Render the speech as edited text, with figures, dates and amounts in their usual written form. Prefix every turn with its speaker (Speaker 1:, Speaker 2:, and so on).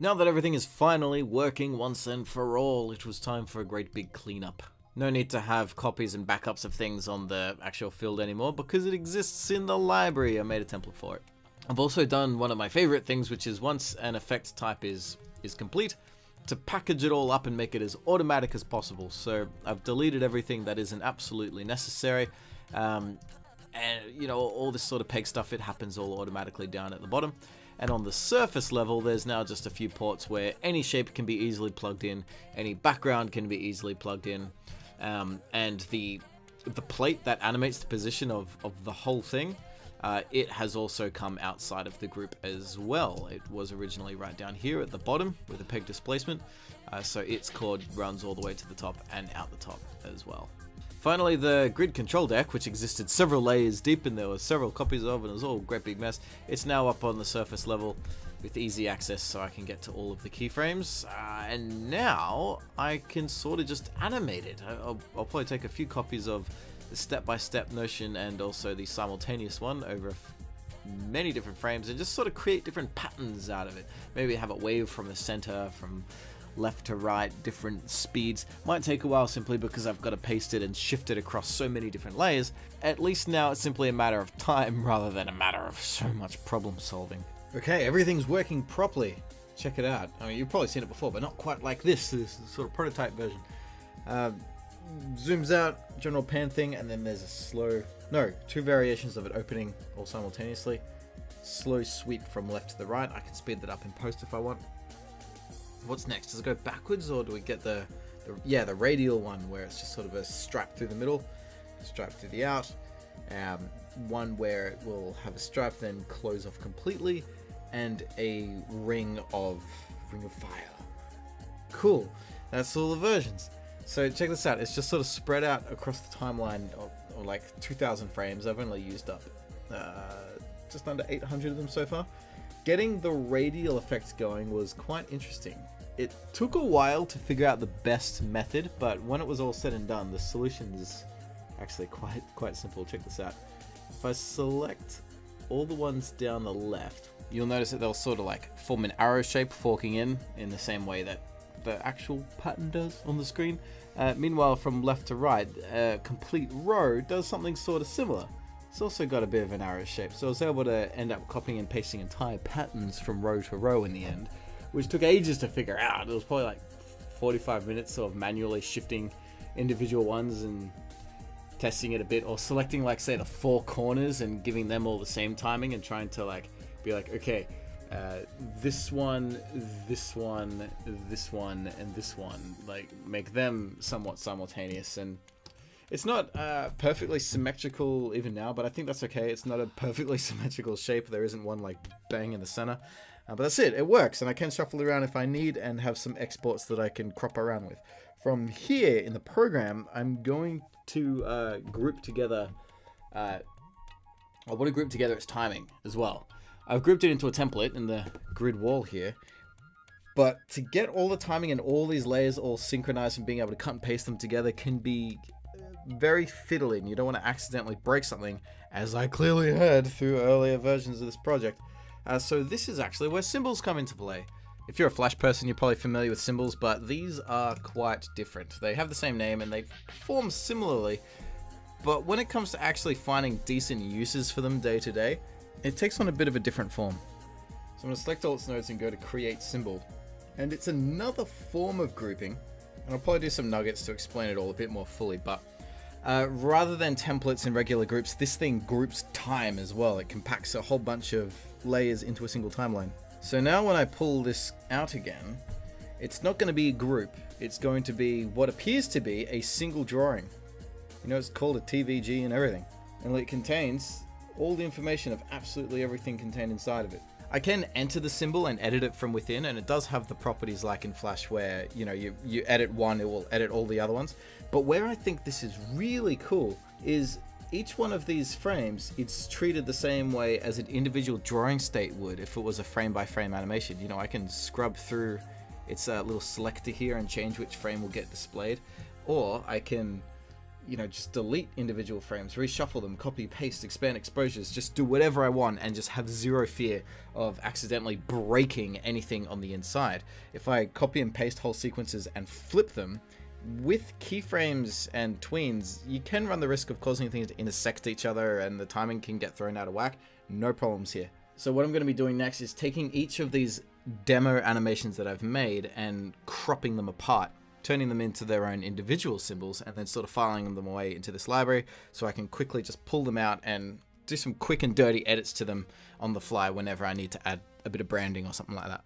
Speaker 1: Now that everything is finally working once and for all, it was time for a great big cleanup. No need to have copies and backups of things on the actual field anymore because it exists in the library. I made a template for it. I've also done one of my favorite things, which is once an effect type is complete, to package it all up and make it as automatic as possible. So I've deleted everything that isn't absolutely necessary. And you know, all this sort of peg stuff, it happens all automatically down at the bottom. And on the surface level, there's now just a few ports where any shape can be easily plugged in, any background can be easily plugged in, and the plate that animates the position of the whole thing, it has also come outside of the group as well. It was originally right down here at the bottom with a peg displacement, so its cord runs all the way to the top and out the top as well. Finally, the grid control deck, which existed several layers deep and there were several copies of, and it was all a great big mess. It's now up on the surface level with easy access, so I can get to all of the keyframes. And now I can sort of just animate it. I'll probably take a few copies of the step-by-step notion and also the simultaneous one over many different frames and just sort of create different patterns out of it. Maybe have it wave from the center, from left to right, different speeds. Might take a while simply because I've got to paste it and shift it across so many different layers. At least now it's simply a matter of time rather than a matter of so much problem solving. Okay, everything's working properly. Check it out. I mean, you've probably seen it before, but not quite like this. This is sort of prototype version. Zooms out, general pan thing, and then there's a two variations of it opening all simultaneously. Slow sweep from left to the right. I can speed that up in post if I want. What's next? Does it go backwards, or do we get the radial one where it's just sort of a stripe through the middle, stripe through the out, one where it will have a stripe then close off completely, and a ring of fire. Cool. That's all the versions. So check this out. It's just sort of spread out across the timeline of like 2,000 frames. I've only used up just under 800 of them so far. Getting the radial effects going was quite interesting. It took a while to figure out the best method, but when it was all said and done, the solution is actually quite simple. Check this out. If I select all the ones down the left, you'll notice that they'll sort of like form an arrow shape forking in the same way that the actual pattern does on the screen. Meanwhile, from left to right, a complete row does something sort of similar. It's also got a bit of an arrow shape, so I was able to end up copying and pasting entire patterns from row to row in the end, which took ages to figure out. It was probably like 45 minutes of manually shifting individual ones and testing it a bit, or selecting like say the four corners and giving them all the same timing and trying to like be like, okay, this one, this one, this one, and this one, like make them somewhat simultaneous. And it's not perfectly symmetrical even now, but I think that's okay. It's not a perfectly symmetrical shape. There isn't one like bang in the center. But that's it. It works, and I can shuffle around if I need and have some exports that I can crop around with. From here in the program, I'm going to group together... I want to group together its timing as well. I've grouped it into a template in the grid wall here. But to get all the timing and all these layers all synchronized and being able to cut and paste them together can be very fiddling. You don't want to accidentally break something, as I clearly had through earlier versions of this project. So this is actually where symbols come into play. If you're a Flash person, you're probably familiar with symbols, but these are quite different. They have the same name and they form similarly, but when it comes to actually finding decent uses for them day to day, it takes on a bit of a different form. So I'm going to select all its nodes and go to create symbol. And it's another form of grouping, and I'll probably do some nuggets to explain it all a bit more fully, but rather than templates and regular groups, this thing groups time as well. It compacts a whole bunch of layers into a single timeline. So now when I pull this out again, it's not going to be a group. It's going to be what appears to be a single drawing. You know, it's called a TVG and everything. And it contains all the information of absolutely everything contained inside of it. I can enter the symbol and edit it from within, and it does have the properties like in Flash where, you know, you edit one, it will edit all the other ones. But where I think this is really cool is each one of these frames, it's treated the same way as an individual drawing state would if it was a frame-by-frame animation. You know, I can scrub through its little selector here and change which frame will get displayed, or I can just delete individual frames, reshuffle them, copy, paste, expand exposures, just do whatever I want and just have zero fear of accidentally breaking anything on the inside. If I copy and paste whole sequences and flip them, with keyframes and tweens, you can run the risk of causing things to intersect each other and the timing can get thrown out of whack. No problems here. So what I'm going to be doing next is taking each of these demo animations that I've made and cropping them apart, turning them into their own individual symbols, and then sort of filing them away into this library so I can quickly just pull them out and do some quick and dirty edits to them on the fly whenever I need to add a bit of branding or something like that.